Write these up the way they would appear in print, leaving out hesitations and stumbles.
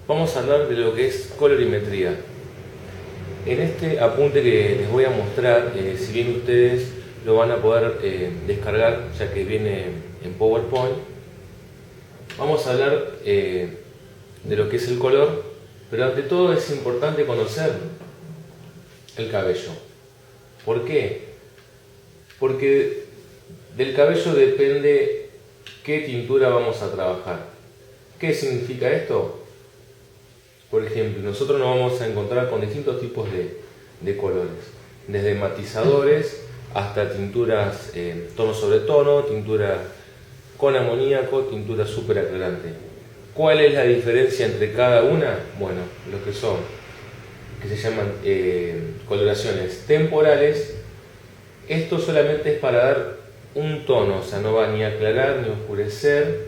Vamos a hablar de lo que es colorimetría. En este apunte que les voy a mostrar, si bien ustedes lo van a poder descargar, ya que viene en PowerPoint, vamos a hablar de lo que es el color, pero ante todo es importante conocer el cabello. ¿Por qué? Porque del cabello depende qué tintura vamos a trabajar. ¿Qué significa esto? Por ejemplo, nosotros nos vamos a encontrar con distintos tipos de colores, desde matizadores hasta tinturas tono sobre tono, tintura con amoníaco, tintura súper aclarante. ¿Cuál es la diferencia entre cada una? Bueno, lo que son, que se llaman coloraciones temporales. Esto solamente es para dar un tono, o sea, no va ni a aclarar ni a oscurecer,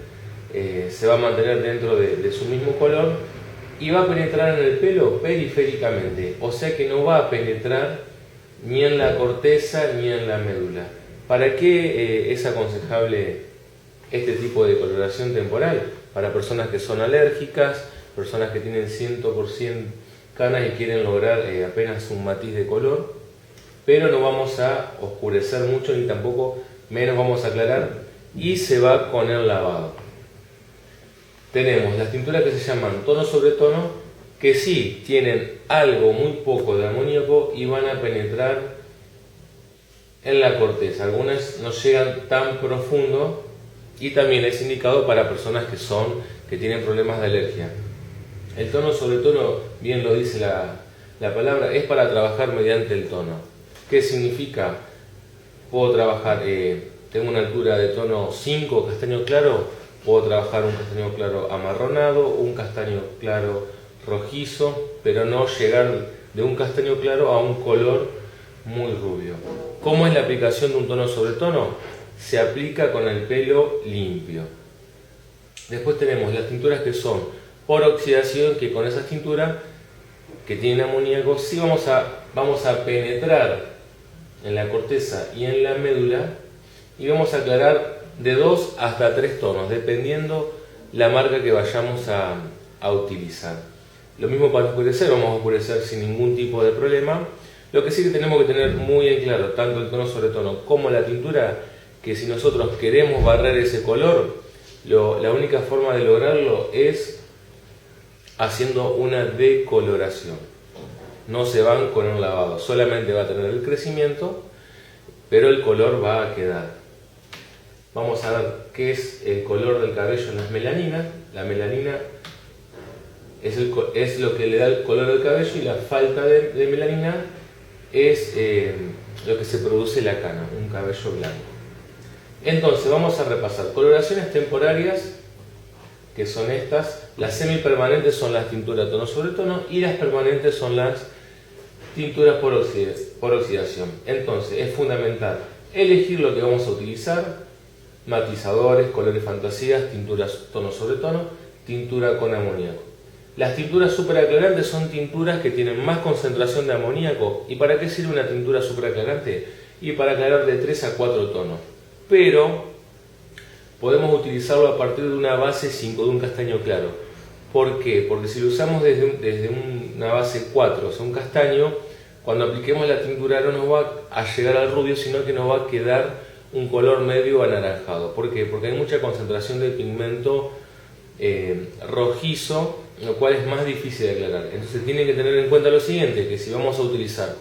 se va a mantener dentro de su mismo color y va a penetrar en el pelo periféricamente, o sea que no va a penetrar ni en la corteza ni en la médula. ¿Para qué es aconsejable este tipo de coloración temporal? Para personas que son alérgicas, personas que tienen 100% canas y quieren lograr apenas un matiz de color, pero no vamos a oscurecer mucho ni tampoco menos vamos a aclarar, y se va con el lavado. Tenemos las tinturas que se llaman tono sobre tono, que sí tienen algo muy poco de amoníaco y van a penetrar en la corteza. Algunas no llegan tan profundo y también es indicado para personas que tienen problemas de alergia. El tono sobre tono, bien lo dice la palabra, es para trabajar mediante el tono. ¿Qué significa? Puedo trabajar, tengo una altura de tono 5, castaño claro, puedo trabajar un castaño claro amarronado, un castaño claro rojizo, pero no llegar de un castaño claro a un color muy rubio. ¿Cómo es la aplicación de un tono sobre tono? Se aplica con el pelo limpio. Después tenemos las tinturas que son por oxidación, que con esas tinturas que tienen amoníaco sí vamos a penetrar en la corteza y en la médula y vamos a aclarar de 2 hasta 3 tonos, dependiendo la marca que vayamos a utilizar. Lo mismo para oscurecer, vamos a oscurecer sin ningún tipo de problema. Lo que sí que tenemos que tener muy en claro, tanto el tono sobre tono como la tintura, que si nosotros queremos barrer ese color, la única forma de lograrlo es haciendo una decoloración. No se van con un lavado, solamente va a tener el crecimiento, pero el color va a quedar. Vamos a ver qué es el color del cabello en las melaninas. La melanina es lo que le da el color al cabello y la falta de melanina es lo que se produce la cana, un cabello blanco. Entonces vamos a repasar coloraciones temporarias, que son estas. Las semipermanentes son las tinturas tono sobre tono y las permanentes son las tinturas por oxidación. Entonces es fundamental elegir lo que vamos a utilizar: matizadores, colores fantasías, tinturas tono sobre tono, tintura con amoníaco. Las tinturas superaclarantes son tinturas que tienen más concentración de amoníaco. ¿Y para qué sirve una tintura superaclarante? Y para aclarar de 3 a 4 tonos. Pero podemos utilizarlo a partir de una base 5, de un castaño claro. ¿Por qué? Porque si lo usamos desde una base 4, o sea, un castaño, cuando apliquemos la tintura no nos va a llegar al rubio, sino que nos va a quedar un color medio anaranjado. ¿Por qué? Porque hay mucha concentración de pigmento rojizo, lo cual es más difícil de aclarar. Entonces tienen que tener en cuenta lo siguiente, que si vamos a utilizar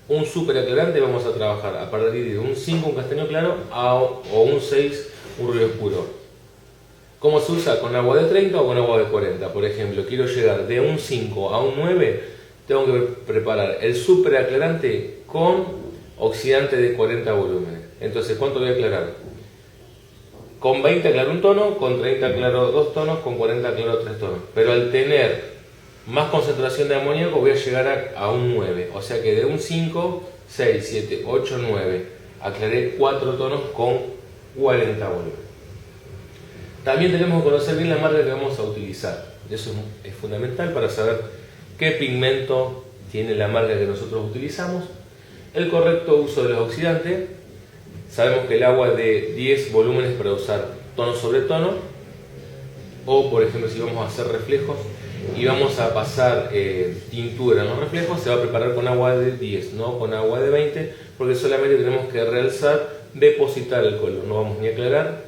un super aclarante, vamos a trabajar a partir de un 5, un castaño claro, o un 6, un rubio oscuro. ¿Cómo se usa? ¿Con agua de 30 o con agua de 40? Por ejemplo, quiero llegar de un 5 a un 9, tengo que preparar el super aclarante con oxidante de 40 volúmenes. Entonces, ¿cuánto voy a aclarar? Con 20 aclaro un tono, con 30 aclaro 2 tonos, con 40 aclaro 3 tonos. Pero al tener más concentración de amoníaco voy a llegar a un 9. O sea que de un 5, 6, 7, 8, 9, aclaré 4 tonos con 40 volúmenes. También tenemos que conocer bien la marca que vamos a utilizar. Eso es fundamental para saber qué pigmento tiene la marca que nosotros utilizamos. El correcto uso de los oxidantes. Sabemos que el agua es de 10 volúmenes para usar tono sobre tono. o por ejemplo si vamos a hacer reflejos y vamos a pasar tintura en los reflejos, se va a preparar con agua de 10, no con agua de 20, porque solamente tenemos que realzar, depositar el color, no vamos ni a aclarar.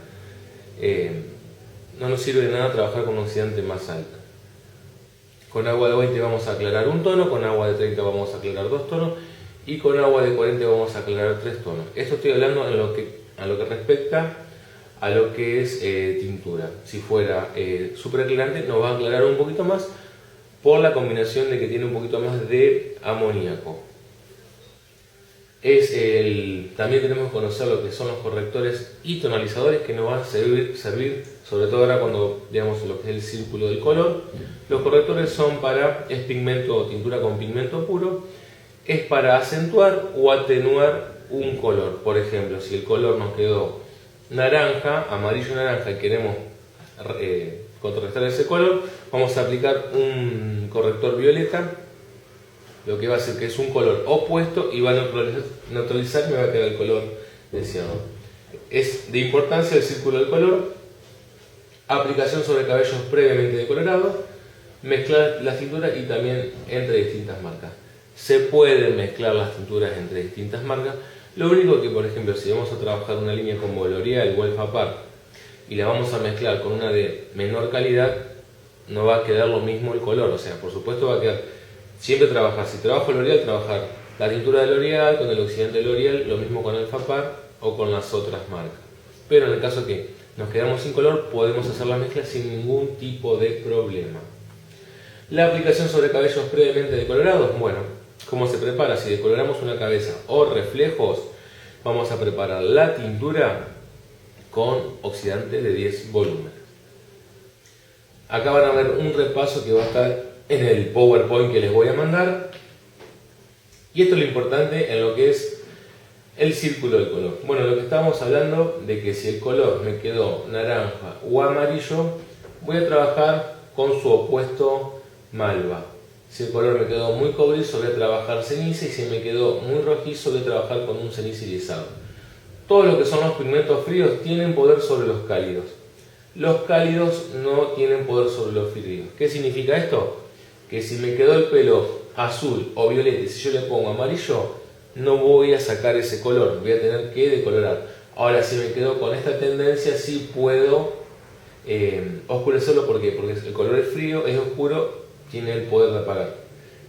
No nos sirve de nada trabajar con un oxidante más alto. Con agua de 20 vamos a aclarar un tono, con agua de 30 vamos a aclarar 2 tonos y con agua de 40 vamos a aclarar 3 tonos. Esto estoy hablando a lo que respecta a lo que es tintura. Si fuera super aclarante nos va a aclarar un poquito más por la combinación de que tiene un poquito más de amoníaco. También tenemos que conocer lo que son los correctores y tonalizadores, que nos van a servir sobre todo ahora cuando veamos lo que es el círculo del color. Los correctores es pigmento o tintura con pigmento puro, es para acentuar o atenuar un color. Por ejemplo, si el color nos quedó naranja, amarillo naranja, y queremos contrarrestar ese color, vamos a aplicar un corrector violeta, lo que va a hacer que es un color opuesto y va a neutralizar y me va a quedar el color deseado. Es de importancia el círculo del color, aplicación sobre cabellos previamente decolorados, mezclar las tinturas y también entre distintas marcas. Se pueden mezclar las tinturas entre distintas marcas, lo único que, por ejemplo, si vamos a trabajar una línea como L'Oreal o Alphapar y la vamos a mezclar con una de menor calidad, no va a quedar lo mismo el color. O sea, por supuesto va a quedar, siempre trabajar, si trabajo L'Oreal, trabajar la tintura de L'Oreal con el oxidante de L'Oreal, lo mismo con Alphapar o con las otras marcas. Pero en el caso que nos quedamos sin color, podemos hacer la mezcla sin ningún tipo de problema. La aplicación sobre cabellos previamente decolorados, bueno, ¿cómo se prepara? Si decoloramos una cabeza o reflejos, vamos a preparar la tintura con oxidante de 10 volúmenes. Acá van a ver un repaso que va a estar en el PowerPoint que les voy a mandar. Y esto es lo importante en lo que es el círculo del color. Bueno, lo que estábamos hablando de que si el color me quedó naranja o amarillo, voy a trabajar con su opuesto malva. Si el color me quedó muy cobrizo, voy a trabajar ceniza, y si me quedó muy rojizo, voy a trabajar con un ceniza irisado. Todo lo que son los pigmentos fríos tienen poder sobre los cálidos. Los cálidos no tienen poder sobre los fríos. ¿Qué significa esto? Que si me quedó el pelo azul o violeta y si yo le pongo amarillo, no voy a sacar ese color, voy a tener que decolorar. Ahora, si me quedo con esta tendencia, sí puedo oscurecerlo. ¿Por qué? Porque el color es frío, es oscuro, tiene el poder de apagar.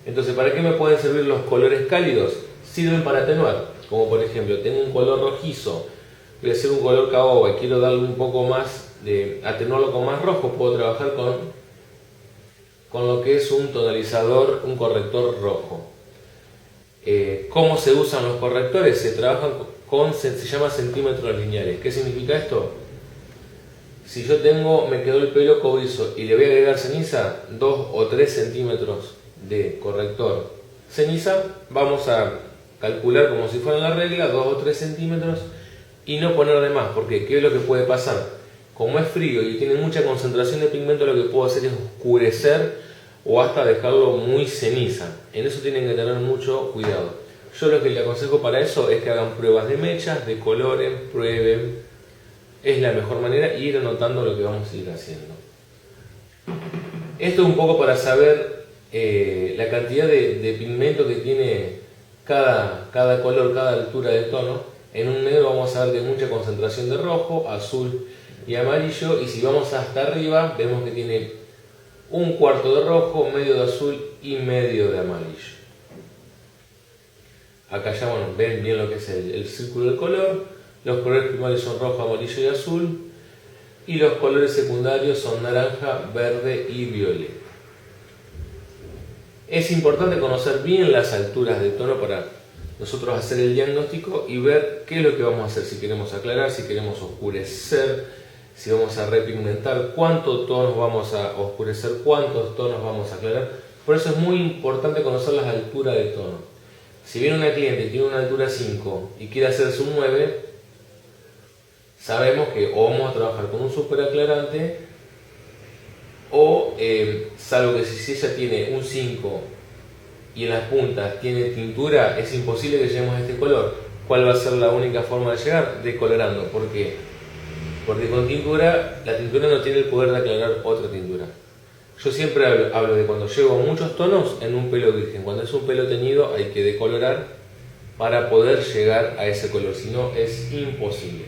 Entonces, ¿para qué me pueden servir los colores cálidos? Sirven para atenuar. Como por ejemplo, tengo un color rojizo, voy a hacer un color caoba y quiero darle un poco más atenuarlo con más rojo, puedo trabajar con lo que es un tonalizador, un corrector rojo. ¿Cómo se usan los correctores? Se trabajan se llama centímetros lineales. ¿Qué significa esto? Si yo me quedó el pelo cobrizo y le voy a agregar ceniza, 2 o 3 centímetros de corrector ceniza, vamos a calcular como si fuera la regla, 2 o 3 centímetros, y no poner de más, porque ¿qué es lo que puede pasar? Como es frío y tiene mucha concentración de pigmento, lo que puedo hacer es oscurecer o hasta dejarlo muy ceniza. En eso tienen que tener mucho cuidado. Yo lo que les aconsejo para eso es que hagan pruebas de mechas, de colores, prueben. Es la mejor manera, ir anotando lo que vamos a ir haciendo. Esto es un poco para saber la cantidad de pigmento que tiene cada color, cada altura de tono. En un negro vamos a ver de mucha concentración de rojo, azul y amarillo, y si vamos hasta arriba vemos que tiene un cuarto de rojo, medio de azul y medio de amarillo. Acá ya ven bien lo que es el círculo del color. Los colores primarios son rojo, amarillo y azul, y los colores secundarios son naranja, verde y violeta. Es importante conocer bien las alturas de tono para nosotros hacer el diagnóstico y ver qué es lo que vamos a hacer, si queremos aclarar, si queremos oscurecer, si vamos a repigmentar, cuántos tonos vamos a oscurecer, cuántos tonos vamos a aclarar. Por eso es muy importante conocer las alturas de tono. Si viene una cliente y tiene una altura 5 y quiere hacerse un 9, sabemos que o vamos a trabajar con un super aclarante o, salvo que si ella tiene un 5 y en las puntas tiene tintura, es imposible que lleguemos a este color. ¿Cuál va a ser la única forma de llegar? Decolorando. ¿Por qué? Porque con tintura, la tintura no tiene el poder de aclarar otra tintura. Yo siempre hablo de cuando llego a muchos tonos en un pelo virgen. Cuando es un pelo teñido hay que decolorar para poder llegar a ese color, si no es imposible.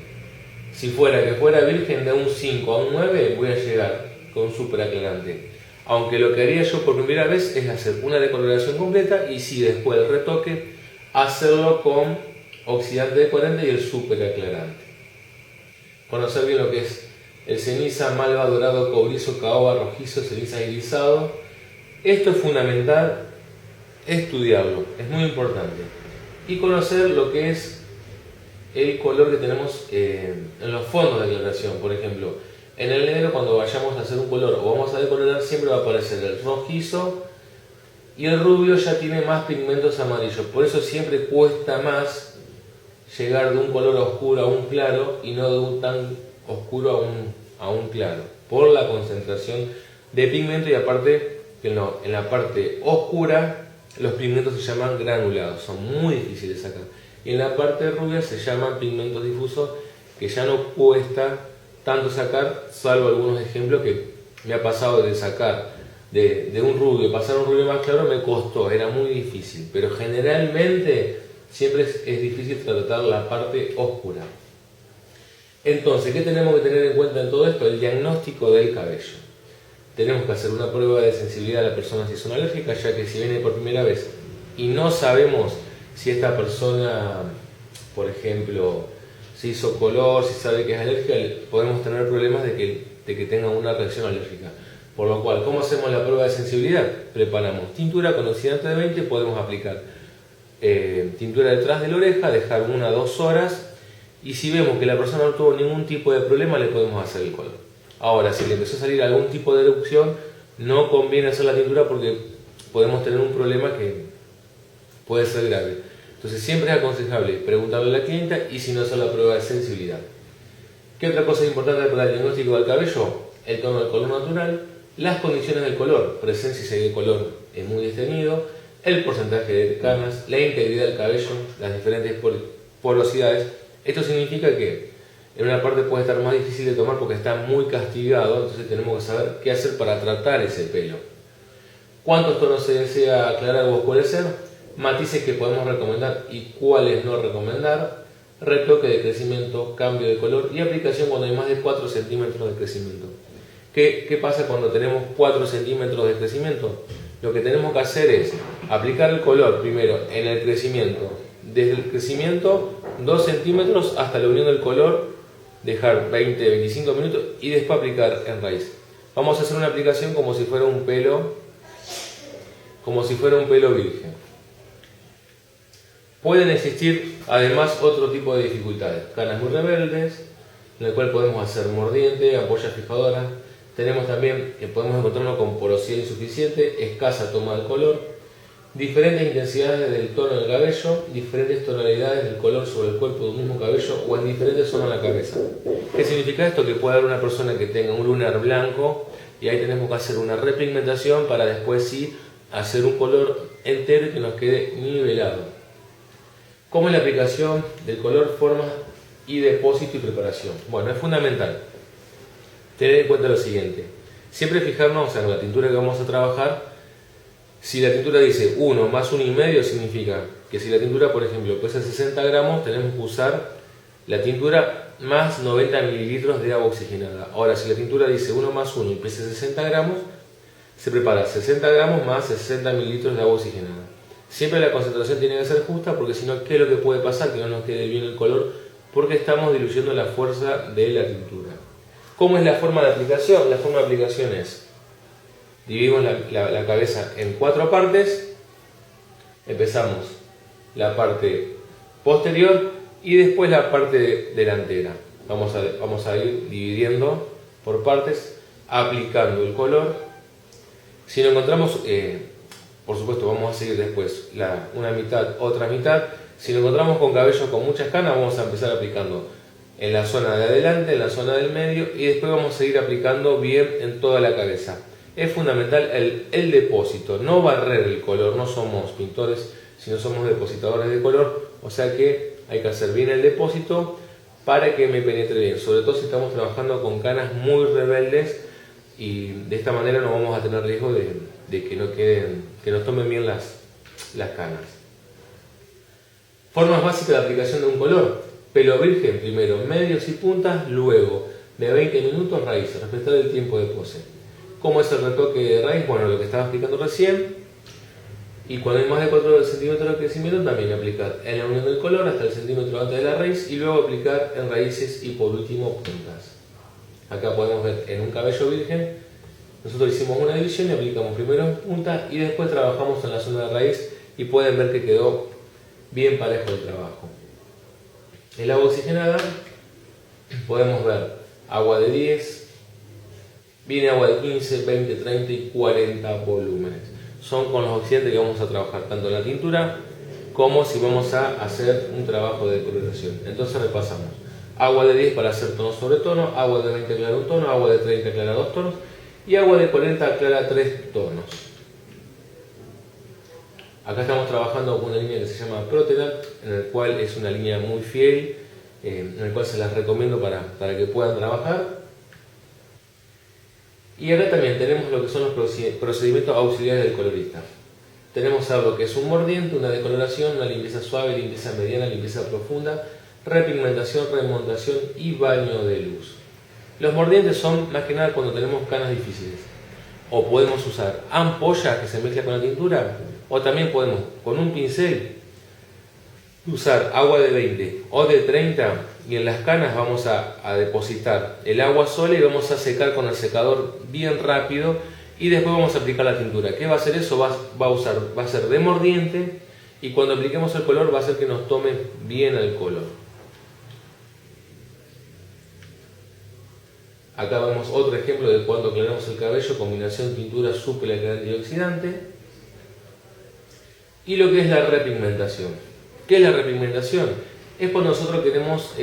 Si fuera que fuera virgen de un 5 a un 9, voy a llegar con un súper aclarante. Aunque lo que haría yo por primera vez es hacer una decoloración completa y si después del retoque, hacerlo con oxidante de 40 y el súper aclarante. Conocer bien lo que es el ceniza, malva, dorado, cobrizo, caoba, rojizo, ceniza irisado. Esto es fundamental estudiarlo, es muy importante. Y conocer lo que es el color que tenemos en los fondos de aclaración. Por ejemplo, en el negro, cuando vayamos a hacer un color o vamos a decolorar, siempre va a aparecer el rojizo y el rubio ya tiene más pigmentos amarillos. Por eso siempre cuesta más llegar de un color oscuro a un claro y no de un tan oscuro a un claro, por la concentración de pigmento. Y aparte que en la parte oscura los pigmentos se llaman granulados, son muy difíciles de sacar. Y en la parte rubia se llaman pigmentos difusos, que ya no cuesta tanto sacar, salvo algunos ejemplos que me ha pasado de sacar de un rubio, pasar a un rubio más claro me costó, era muy difícil, pero generalmente siempre es difícil tratar la parte oscura. Entonces, ¿qué tenemos que tener en cuenta en todo esto? El diagnóstico del cabello. Tenemos que hacer una prueba de sensibilidad a la persona si son alérgicas, ya que si viene por primera vez y no sabemos si esta persona, por ejemplo, se hizo color, si sabe que es alérgica, podemos tener problemas de que tenga una reacción alérgica. Por lo cual, ¿cómo hacemos la prueba de sensibilidad? Preparamos tintura con oxidante de 20, podemos aplicar tintura detrás de la oreja, dejar 1 a 2 horas y si vemos que la persona no tuvo ningún tipo de problema, le podemos hacer el color. Ahora, si le empezó a salir algún tipo de erupción, no conviene hacer la tintura porque podemos tener un problema que puede ser grave. Entonces siempre es aconsejable preguntarle a la clienta y si no hacer la prueba de sensibilidad. ¿Qué otra cosa importante para el diagnóstico del cabello? El tono del color natural, las condiciones del color, presencia y si el color es muy desteñido, el porcentaje de canas, la integridad del cabello, las diferentes porosidades. Esto significa que en una parte puede estar más difícil de tomar porque está muy castigado, entonces tenemos que saber qué hacer para tratar ese pelo. ¿Cuántos tonos se desea aclarar o oscurecer? Matices que podemos recomendar y cuáles no recomendar, retoque de crecimiento, cambio de color y aplicación cuando hay más de 4 centímetros de crecimiento. ¿Qué pasa cuando tenemos 4 centímetros de crecimiento? Lo que tenemos que hacer es aplicar el color primero en el crecimiento, desde el crecimiento 2 centímetros hasta la unión del color, dejar 20-25 minutos y después aplicar en raíz. Vamos a hacer una aplicación como si fuera un pelo virgen. Pueden existir además otro tipo de dificultades, canas muy rebeldes, en el cual podemos hacer mordiente, ampollas fijadoras. Tenemos también que podemos encontrarnos con porosidad insuficiente, escasa toma del color, diferentes intensidades del tono del cabello, diferentes tonalidades del color sobre el cuerpo de un mismo cabello o en diferentes zonas de la cabeza. ¿Qué significa esto? Que puede haber una persona que tenga un lunar blanco y ahí tenemos que hacer una repigmentación para después sí hacer un color entero y que nos quede nivelado. ¿Cómo es la aplicación del color, forma y depósito y preparación? Bueno, es fundamental tener en cuenta lo siguiente. Siempre fijarnos en la tintura que vamos a trabajar. Si la tintura dice 1 más 1,5 significa que si la tintura, por ejemplo, pesa 60 gramos, tenemos que usar la tintura más 90 mililitros de agua oxigenada. Ahora, si la tintura dice 1 más 1 y pesa 60 gramos, se prepara 60 gramos más 60 mililitros de agua oxigenada. Siempre la concentración tiene que ser justa porque si no, ¿qué es lo que puede pasar? Que no nos quede bien el color porque estamos diluyendo la fuerza de la tintura. ¿Cómo es la forma de aplicación? La forma de aplicación es, dividimos la cabeza en 4 partes, empezamos la parte posterior y después la parte delantera. Vamos a ir dividiendo por partes, aplicando el color. Si lo encontramos, por supuesto vamos a seguir después una mitad, otra mitad. Si lo encontramos con cabello con muchas canas, vamos a empezar aplicando en la zona de adelante, en la zona del medio y después vamos a seguir aplicando bien en toda la cabeza. Es fundamental el depósito, no barrer el color, no somos pintores, sino somos depositadores de color, o sea que hay que hacer bien el depósito para que me penetre bien, sobre todo si estamos trabajando con canas muy rebeldes, y de esta manera no vamos a tener riesgo de que no queden, que nos tomen bien las canas. Formas básicas de aplicación de un color: pelo virgen primero, medios y puntas, luego de 20 minutos raíz, respetar el tiempo de pose. ¿Cómo es el retoque de raíz? Bueno, lo que estaba explicando recién. Y cuando hay más de 4 centímetros de crecimiento, también aplicar en la unión del color hasta el centímetro antes de la raíz, y luego aplicar en raíces y por último puntas. Acá podemos ver en un cabello virgen, nosotros hicimos una división y aplicamos primero en punta y después trabajamos en la zona de raíz, y pueden ver que quedó bien parejo el trabajo. El agua oxigenada, podemos ver agua de 10, viene agua de 15, 20, 30 y 40 volúmenes. Son con los oxidantes que vamos a trabajar tanto en la tintura como si vamos a hacer un trabajo de coloración. Entonces repasamos: agua de 10 para hacer tono sobre tono, agua de 20 aclara un tono, agua de 30 aclara 2 tonos y agua de 40 aclara 3 tonos. Acá estamos trabajando con una línea que se llama Protenat, en el cual es una línea muy fiel, en el cual se las recomiendo para que puedan trabajar. Y acá también tenemos lo que son los procedimientos auxiliares del colorista. Tenemos algo que es un mordiente, una decoloración, una limpieza suave, limpieza mediana, limpieza profunda, repigmentación, remontación y baño de luz. Los mordientes son más que nada cuando tenemos canas difíciles. O podemos usar ampolla que se mezcla con la tintura, o también podemos con un pincel usar agua de 20 o de 30, y en las canas vamos a depositar el agua sola y vamos a secar con el secador bien rápido, y después vamos a aplicar la tintura. ¿Qué va a hacer eso? Va a ser de mordiente, y cuando apliquemos el color va a hacer que nos tome bien el color. Acá vemos otro ejemplo de cuando aclaramos el cabello: combinación tintura, súper aclarante y oxidante. Y lo que es la repigmentación. ¿Qué es la repigmentación? Es cuando nosotros queremos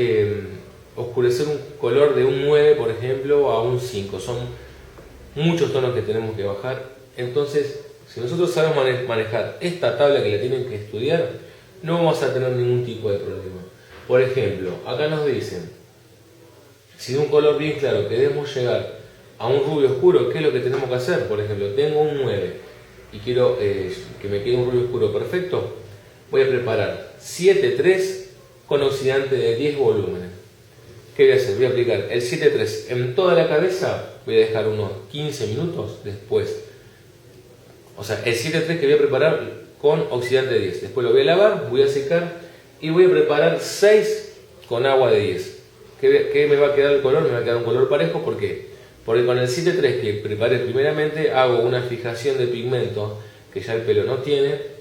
oscurecer un color de un 9, por ejemplo, a un 5. Son muchos tonos que tenemos que bajar. Entonces, si nosotros sabemos manejar esta tabla que la tienen que estudiar, no vamos a tener ningún tipo de problema. Por ejemplo, acá nos dicen, si de un color bien claro queremos llegar a un rubio oscuro, ¿qué es lo que tenemos que hacer? Por ejemplo, tengo un 9 y quiero que me quede un rubio oscuro perfecto. Voy a preparar 7-3 con oxidante de 10 volúmenes. ¿Qué voy a hacer? Voy a aplicar el 7-3 en toda la cabeza, voy a dejar unos 15 minutos después. O sea, el 7-3 que voy a preparar con oxidante de 10. Después lo voy a lavar, voy a secar y voy a preparar 6 con agua de 10. ¿Qué me va a quedar el color? Me va a quedar un color parejo. ¿Por qué? Porque con el 7-3 que preparé primeramente hago una fijación de pigmento que ya el pelo no tiene,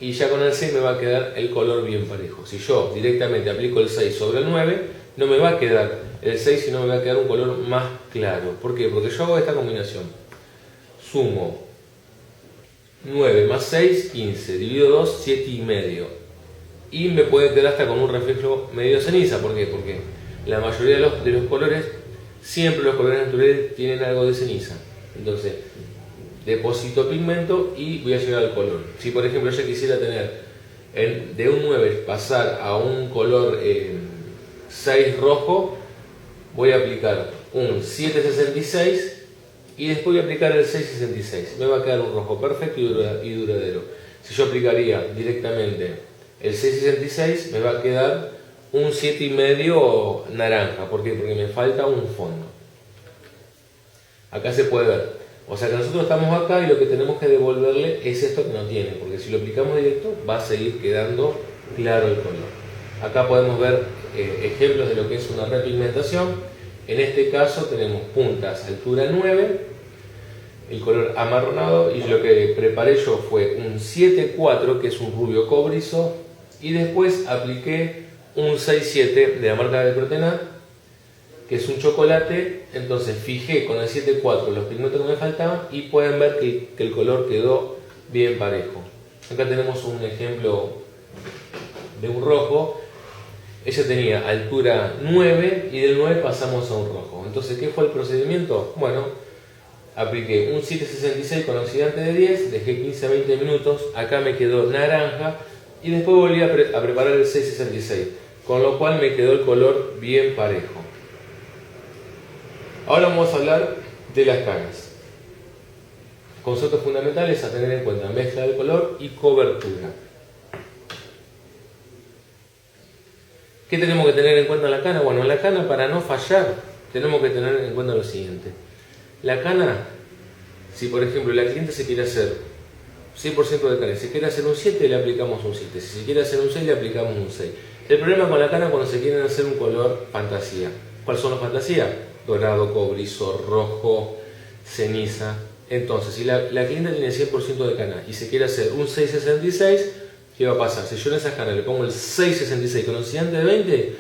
y ya con el 6 me va a quedar el color bien parejo. Si yo directamente aplico el 6 sobre el 9, no me va a quedar el 6, sino me va a quedar un color más claro. ¿Por qué? Porque yo hago esta combinación. Sumo 9 más 6, 15. Divido 2, 7 y medio. Y me puede quedar hasta con un reflejo medio ceniza. ¿Por qué? Porque la mayoría de los colores, siempre los colores naturales tienen algo de ceniza. Entonces, deposito pigmento y voy a llegar al color. Si por ejemplo yo quisiera tener de un 9 pasar a un color 6 rojo, voy a aplicar un 766 y después voy a aplicar el 666. Me va a quedar un rojo perfecto y duradero. Si yo aplicaría directamente el 666, me va a quedar un 7,5 naranja. ¿Por qué? Porque me falta un fondo. Acá se puede ver. O sea que nosotros estamos acá y lo que tenemos que devolverle es esto que no tiene, porque si lo aplicamos directo va a seguir quedando claro el color. Acá podemos ver ejemplos de lo que es una repigmentación. En este caso tenemos puntas altura 9, el color amarronado, y lo que preparé yo fue un 7-4 que es un rubio cobrizo, y después apliqué un 6-7 de la marca de Protenat que es un chocolate. Entonces fijé con el 7-4 los pigmentos que me faltaban y pueden ver que el color quedó bien parejo. Acá tenemos un ejemplo de un rojo. Ella tenía altura 9 y del 9 pasamos a un rojo. Entonces, ¿qué fue el procedimiento? Bueno, apliqué un 766 con oxidante de 10, dejé 15 a 20 minutos, acá me quedó naranja y después volví a preparar el 666. con lo cual me quedó el color bien parejo. Ahora vamos a hablar de las canas. Conceptos fundamentales a tener en cuenta: mezcla de color y cobertura. ¿Qué tenemos que tener en cuenta en la cana? Bueno, en la cana, para no fallar, tenemos que tener en cuenta lo siguiente. La cana, si por ejemplo la cliente se quiere hacer 100% de cana, si quiere hacer un 7, le aplicamos un 7. Si se quiere hacer un 6, le aplicamos un 6. El problema con la cana es cuando se quieren hacer un color fantasía. ¿Cuáles son las fantasías? Dorado, cobrizo, rojo, ceniza. Entonces, si la cliente tiene 100% de cana y se quiere hacer un 666, ¿qué va a pasar? Si yo en esas canas le pongo el 666 con oxidante de 20,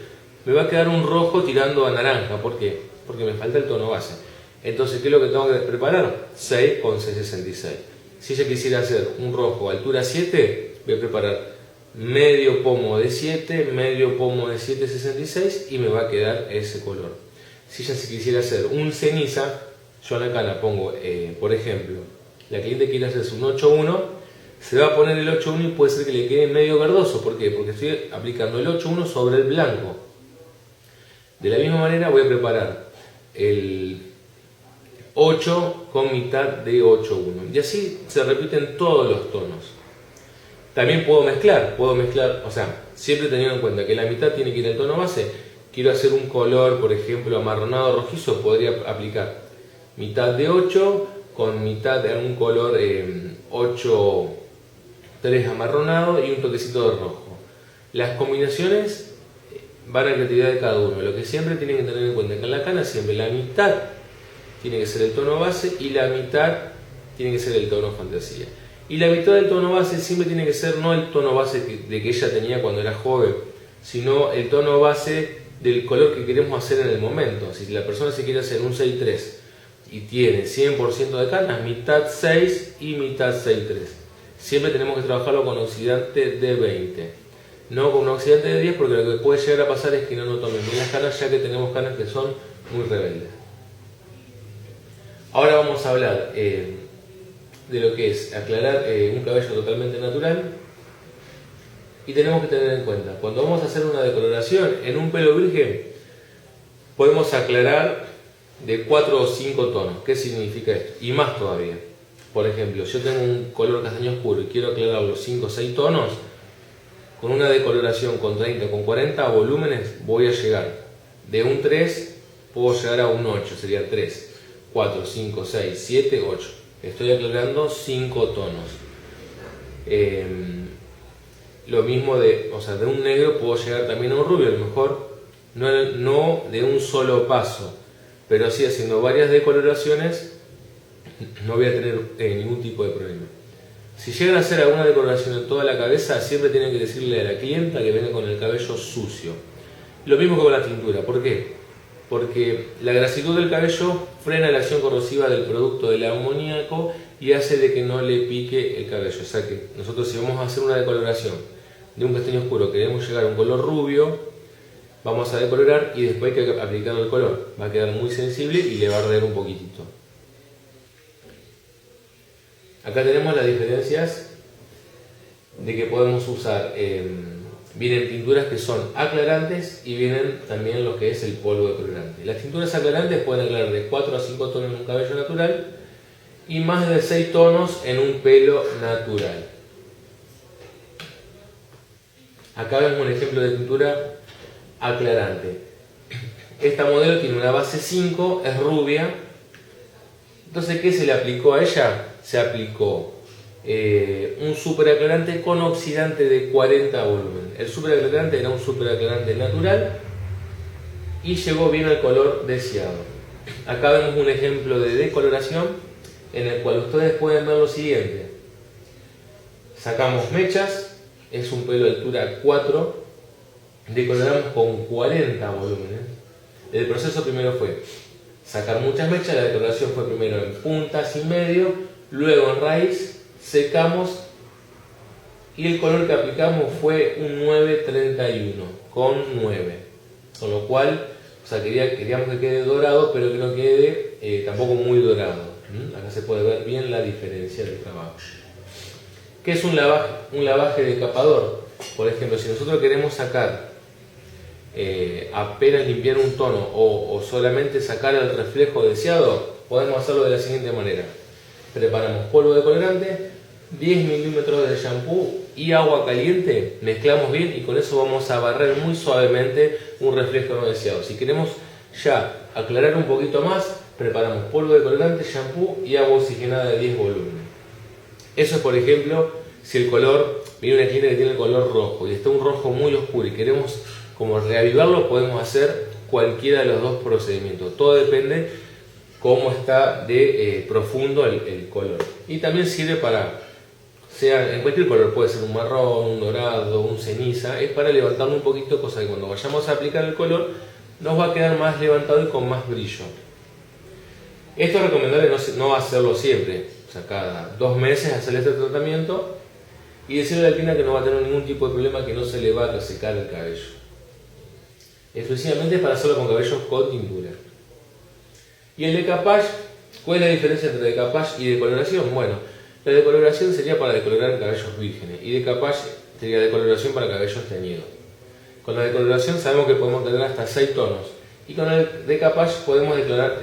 me va a quedar un rojo tirando a naranja. ¿Por qué? Porque me falta el tono base. Entonces, ¿qué es lo que tengo que preparar? 6 con 666. Si ella quisiera hacer un rojo altura 7, voy a preparar medio pomo de 7, medio pomo de 766 y me va a quedar ese color. Si ella se quisiera hacer un ceniza, yo en la cana pongo, por ejemplo, la cliente quiere hacerse un 8.1, se va a poner el 8.1 y puede ser que le quede medio verdoso. ¿Por qué? Porque estoy aplicando el 8.1 sobre el blanco. De la misma manera voy a preparar el 8 con mitad de 8.1 y así se repiten todos los tonos. También puedo mezclar, o sea, siempre teniendo en cuenta que la mitad tiene que ir al tono base. Quiero hacer un color, por ejemplo, amarronado rojizo, podría aplicar mitad de 8 con mitad de un color 8.3 amarronado y un toquecito de rojo. Las combinaciones van a la creatividad de cada uno. Lo que siempre tienen que tener en cuenta es que en la cana siempre la mitad tiene que ser el tono base y la mitad tiene que ser el tono fantasía. Y la mitad del tono base siempre tiene que ser no el tono base de que ella tenía cuando era joven, sino el tono base del color que queremos hacer en el momento. Si la persona se quiere hacer un 6.3 y tiene 100% de canas, mitad 6 y mitad 6.3. Siempre tenemos que trabajarlo con oxidante de 20, no con un oxidante de 10, porque lo que puede llegar a pasar es que no nos tomen bien las canas, ya que tenemos canas que son muy rebeldes. Ahora vamos a hablar de lo que es aclarar un cabello totalmente natural. Y tenemos que tener en cuenta, cuando vamos a hacer una decoloración en un pelo virgen, podemos aclarar de 4 o 5 tonos. ¿Qué significa esto? Y más todavía. Por ejemplo, yo tengo un color castaño oscuro y quiero aclarar los 5 o 6 tonos. Con una decoloración con 30 o con 40 volúmenes voy a llegar de un 3, puedo llegar a un 8, sería 3, 4, 5, 6, 7, 8. Estoy aclarando 5 tonos. Lo mismo de un negro puedo llegar también a un rubio, a lo mejor no de un solo paso, pero sí haciendo varias decoloraciones no voy a tener ningún tipo de problema. Si llegan a hacer alguna decoloración en toda la cabeza, siempre tienen que decirle a la clienta que venga con el cabello sucio. Lo mismo que con la tintura. ¿Por qué? Porque la grasitud del cabello frena la acción corrosiva del producto del amoníaco y hace de que no le pique el cabello. O sea que nosotros, si vamos a hacer una decoloración de un castaño oscuro, queremos llegar a un color rubio, vamos a decolorar y después hay que aplicar el color. Va a quedar muy sensible y le va a arder un poquitito. Acá tenemos las diferencias de que podemos usar. Vienen tinturas que son aclarantes y vienen también lo que es el polvo decolorante. Las tinturas aclarantes pueden aclarar de 4 a 5 tonos en un cabello natural y más de 6 tonos en un pelo natural. Acá vemos un ejemplo de tintura aclarante. Esta modelo tiene una base 5, es rubia. Entonces, ¿qué se le aplicó a ella? Se aplicó un superaclarante con oxidante de 40 volumen. El superaclarante era un superaclarante natural y llegó bien al color deseado. Acá vemos un ejemplo de decoloración en el cual ustedes pueden ver lo siguiente. Sacamos mechas, es un pelo de altura 4, decoloramos con 40 volúmenes. El proceso primero fue sacar muchas mechas, la decoloración fue primero en puntas y medio, luego en raíz, secamos y el color que aplicamos fue un 931 con 9, con lo cual queríamos que quede dorado, pero que no quede tampoco muy dorado. Acá se puede ver bien la diferencia del trabajo. ¿Qué es un lavaje de escapador? Por ejemplo, si nosotros queremos sacar apenas limpiar un tono o solamente sacar el reflejo deseado, podemos hacerlo de la siguiente manera. Preparamos polvo de colorante, 10 milímetros de shampoo y agua caliente, mezclamos bien y con eso vamos a barrer muy suavemente un reflejo no deseado. Si queremos ya aclarar un poquito más, preparamos polvo de colorante, shampoo y agua oxigenada de 10 volúmenes. Eso es, por ejemplo, si el color, viene una cliente que tiene el color rojo y está un rojo muy oscuro y queremos como reavivarlo, podemos hacer cualquiera de los dos procedimientos. Todo depende cómo está de profundo el color. Y también sirve para, sea en cualquier color, puede ser un marrón, un dorado, un ceniza, es para levantarlo un poquito, cosa que cuando vayamos a aplicar el color nos va a quedar más levantado y con más brillo. Esto es recomendable no hacerlo siempre, o sea, cada 2 meses hacer este tratamiento y decirle a la clienta que no va a tener ningún tipo de problema, que no se le va a resecar el cabello. Exclusivamente para hacerlo con cabellos con tintura. Y el decapage, ¿cuál es la diferencia entre decapage y decoloración? Bueno, la decoloración sería para decolorar cabellos vírgenes y decapage sería decoloración para cabellos teñidos. Con la decoloración sabemos que podemos tener hasta 6 tonos y con el decapage podemos aclarar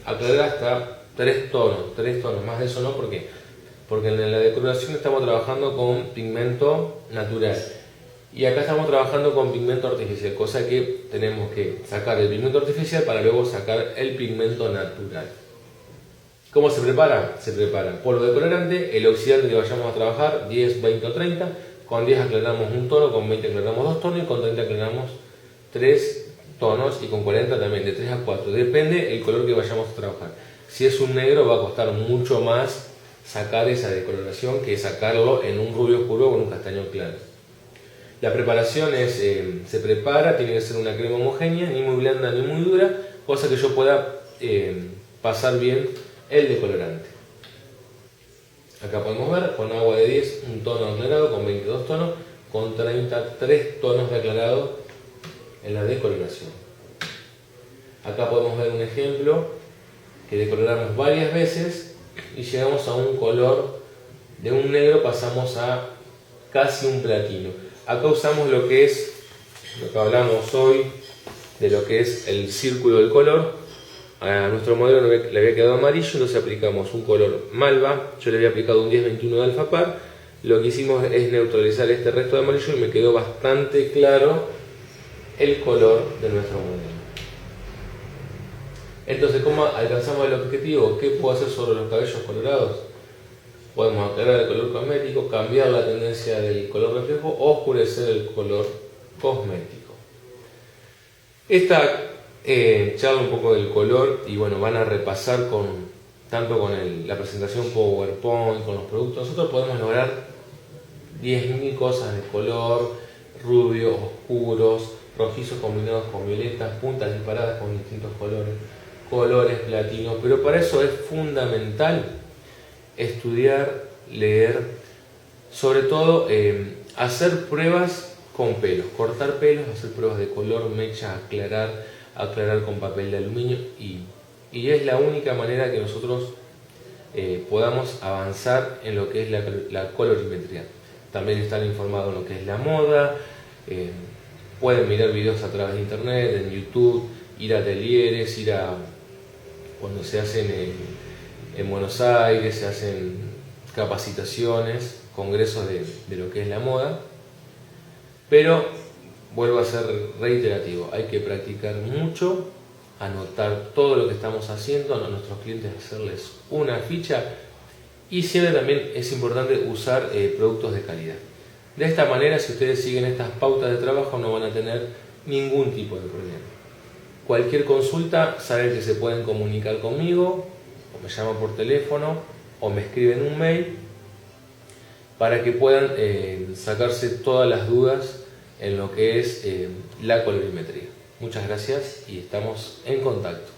hasta 3 tonos, más de eso no, porque en la decoloración estamos trabajando con pigmento natural y acá estamos trabajando con pigmento artificial, cosa que tenemos que sacar el pigmento artificial para luego sacar el pigmento natural. ¿Cómo se prepara? Se prepara polvo de colorante, el oxidante que vayamos a trabajar, 10, 20 o 30, con 10 aclaramos un tono, con 20 aclaramos 2 tonos y con 30 aclaramos 3 tonos y con 40 también, de 3 a 4, depende el color que vayamos a trabajar. Si es un negro va a costar mucho más sacar esa decoloración que sacarlo en un rubio oscuro o con un castaño claro. La preparación es, se prepara, tiene que ser una crema homogénea, ni muy blanda ni muy dura, cosa que yo pueda pasar bien el decolorante. Acá podemos ver con agua de 10 un tono aclarado, con 22 tonos, con 33 tonos de aclarado en la decoloración. Acá podemos ver un ejemplo que decoloramos varias veces y llegamos a un color de un negro, pasamos a casi un platino. Acá usamos lo que hablamos hoy, de lo que es el círculo del color. A nuestro modelo le había quedado amarillo, entonces aplicamos un color malva. Yo le había aplicado un 1021 de alfapar. Lo que hicimos es neutralizar este resto de amarillo y me quedó bastante claro el color de nuestro modelo. Entonces, ¿cómo alcanzamos el objetivo? ¿Qué puedo hacer sobre los cabellos colorados? Podemos aclarar el color cosmético, cambiar la tendencia del color reflejo o oscurecer el color cosmético. Esta charla un poco del color y bueno, van a repasar tanto con la presentación PowerPoint, con los productos. Nosotros podemos lograr 10.000 cosas de color, rubios, oscuros, rojizos combinados con violetas, puntas disparadas con distintos colores platinos, pero para eso es fundamental estudiar, leer, sobre todo hacer pruebas con pelos, cortar pelos, hacer pruebas de color, mecha, aclarar con papel de aluminio y es la única manera que nosotros podamos avanzar en lo que es la colorimetría. También están informados en lo que es la moda, pueden mirar videos a través de internet, en YouTube, ir a talleres, cuando se hacen en Buenos Aires, se hacen capacitaciones, congresos de lo que es la moda, pero vuelvo a ser reiterativo, hay que practicar mucho, anotar todo lo que estamos haciendo, a nuestros clientes hacerles una ficha y siempre también es importante usar productos de calidad. De esta manera, si ustedes siguen estas pautas de trabajo, no van a tener ningún tipo de problema. Cualquier consulta, saben que se pueden comunicar conmigo, o me llaman por teléfono, o me escriben un mail, para que puedan sacarse todas las dudas en lo que es la colorimetría. Muchas gracias y estamos en contacto.